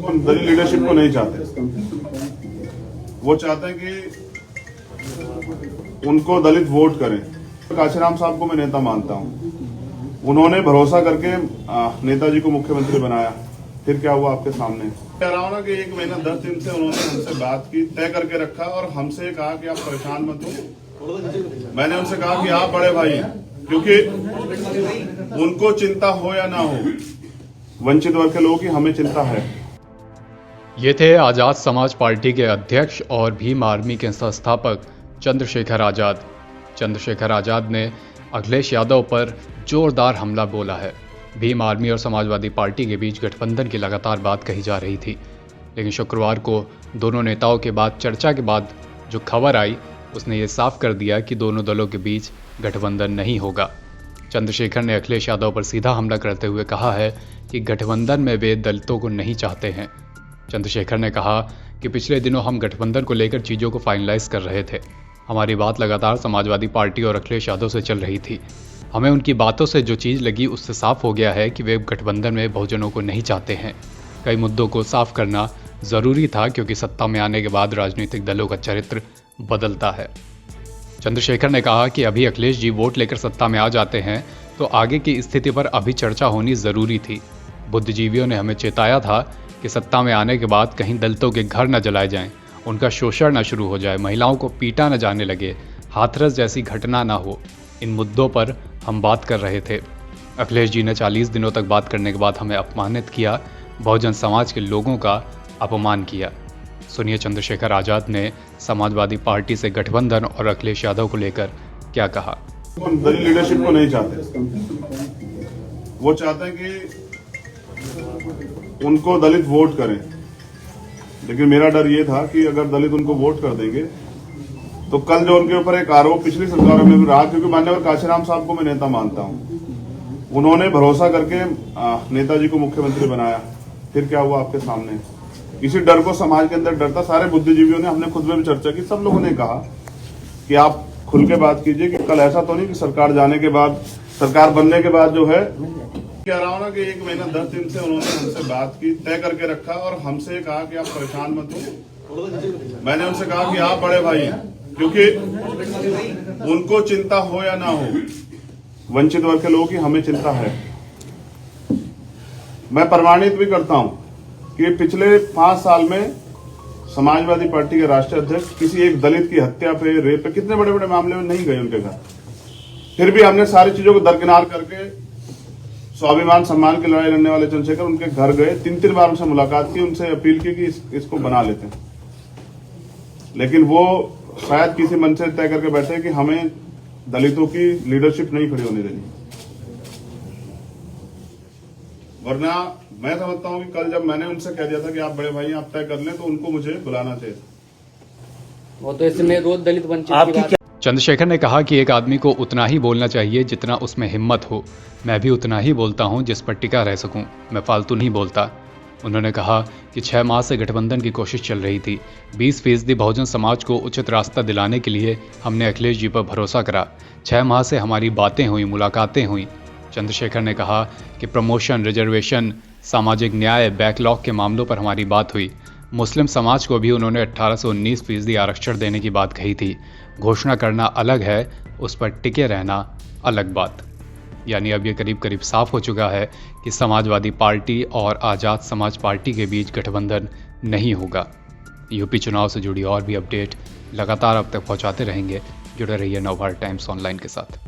दलित leadership को नहीं चाहते। वो चाहते हैं कि उनको दलित वोट करें। काशीराम साहब को मैं नेता मानता हूं। उन्होंने भरोसा करके नेताजी को मुख्यमंत्री बनाया। फिर क्या हुआ आपके सामने। कह रहा हूं ना कि 1 महीना 10 दिन से उन्होंने हमसे बात की, तय करके रखा और हमसे कहा कि आप परेशान मत हो। मैंने उनसे कहा कि आप बड़े भाई हैं, क्योंकि उनको चिंता हो या ना हो, वंचित वर्ग के लोगों की हमें चिंता है। ये थे आजाद समाज पार्टी के अध्यक्ष और भीम आर्मी के संस्थापक चंद्रशेखर आजाद। चंद्रशेखर आजाद ने अखिलेश यादव पर जोरदार हमला बोला है। भीम आर्मी और समाजवादी पार्टी के बीच गठबंधन की लगातार बात कही जा रही थी, लेकिन शुक्रवार को दोनों नेताओं के बाद चर्चा के बाद जो खबर आई उसने ये साफ कर दिया कि दोनों दलों के बीच गठबंधन नहीं होगा। चंद्रशेखर ने अखिलेश यादव पर सीधा हमला करते हुए कहा है कि गठबंधन में वे दलितों को नहीं चाहते हैं। चंद्रशेखर ने कहा कि पिछले दिनों हम गठबंधन को लेकर चीज़ों को फाइनलाइज कर रहे थे। हमारी बात लगातार समाजवादी पार्टी और अखिलेश यादव से चल रही थी। हमें उनकी बातों से जो चीज़ लगी उससे साफ हो गया है कि वे गठबंधन में बहुजनों को नहीं चाहते हैं। कई मुद्दों को साफ करना ज़रूरी था, क्योंकि सत्ता में आने के बाद राजनीतिक दलों का चरित्र बदलता है। चंद्रशेखर ने कहा कि अभी अखिलेश जी वोट लेकर सत्ता में आ जाते हैं तो आगे की स्थिति पर अभी चर्चा होनी ज़रूरी थी। बुद्धिजीवियों ने हमें चेताया था कि सत्ता में आने के बाद कहीं दलितों के घर न जलाए जाएं, उनका शोषण न शुरू हो जाए, महिलाओं को पीटा न जाने लगे, हाथरस जैसी घटना न हो। इन मुद्दों पर हम बात कर रहे थे। अखिलेश जी ने 40 दिनों तक बात करने के बाद हमें अपमानित किया, बहुजन समाज के लोगों का अपमान किया। सुनिए चंद्रशेखर आजाद ने समाजवादी पार्टी से गठबंधन और अखिलेश यादव को लेकर क्या कहा। दलित लीडरशिप को नहीं चाहते। वो चाहते हैं कि उनको दलित वोट करें, लेकिन मेरा डर ये था कि अगर दलित उनको वोट कर देंगे तो कल जो उनके ऊपर एक आरोप पिछली सरकारों में भी रहा, क्योंकि मान्यवर काशीराम साहब को मैं नेता मानता हूं। उन्होंने भरोसा करके नेताजी को मुख्यमंत्री बनाया। फिर क्या हुआ आपके सामने। इसी डर को समाज के अंदर डरता सारे बुद्धिजीवियों ने, हमने खुद में भी चर्चा की, सब लोगों ने कहा कि आप खुल के बात कीजिए कि कल ऐसा तो नहीं कि सरकार जाने के बाद, सरकार बनने के बाद जो है, कह रहा हूं ना कि 1 महीना 10 दिन से उन्होंने हमसे बात की, तय करके रखा और हमसे कहा कि आप परेशान मत हो। मैंने उनसे कहा कि आप बड़े भाई हैं, क्योंकि उनको चिंता हो या ना हो, वंचित वर्ग के लोगों की हमें चिंता है। मैं प्रमाणित भी करता हूं कि पिछले 5 साल में समाजवादी पार्टी के राष्ट्रीय अध्यक्ष किसी एक दलित की हत्या पे, रेप पे, कितने बड़े बड़े मामले में नहीं गए उनके घर। फिर भी हमने सारी चीजों को दरकिनार करके स्वाभिमान सम्मान की लड़ाई लड़ने वाले चंद्रशेखर उनके घर गए, 3-3 बार उनसे मुलाकात की, उनसे अपील की कि इसको बना लेते हैं। लेकिन वो शायद किसी मन से तय करके बैठे कि हमें दलितों की लीडरशिप नहीं खड़ी होने देनी। वरना मैं समझता हूं कि कल जब मैंने उनसे कह दिया था कि आप बड़े भाई आप तय कर लें, तो उनको मुझे बुलाना चाहिए। वो तो इसमें रोज दलित वंचित की बात। चंद्रशेखर ने कहा कि एक आदमी को उतना ही बोलना चाहिए जितना उसमें हिम्मत हो। मैं भी उतना ही बोलता हूं जिस पर टिका रह सकूं, मैं फालतू नहीं बोलता। उन्होंने कहा कि 6 माह से गठबंधन की कोशिश चल रही थी। 20% बहुजन समाज को उचित रास्ता दिलाने के लिए हमने अखिलेश जी पर भरोसा करा। 6 माह से हमारी बातें हुई, मुलाकातें हुई। चंद्रशेखर ने कहा कि प्रमोशन, रिजर्वेशन, सामाजिक न्याय, बैकलॉग के मामलों पर हमारी बात हुई। मुस्लिम समाज को भी उन्होंने 18 से 19% आरक्षण देने की बात कही थी। घोषणा करना अलग है, उस पर टिके रहना अलग बात। यानी अब ये करीब करीब साफ हो चुका है कि समाजवादी पार्टी और आज़ाद समाज पार्टी के बीच गठबंधन नहीं होगा। यूपी चुनाव से जुड़ी और भी अपडेट लगातार अब तक पहुंचाते रहेंगे। जुड़े रहिए नवभारत टाइम्स ऑनलाइन के साथ।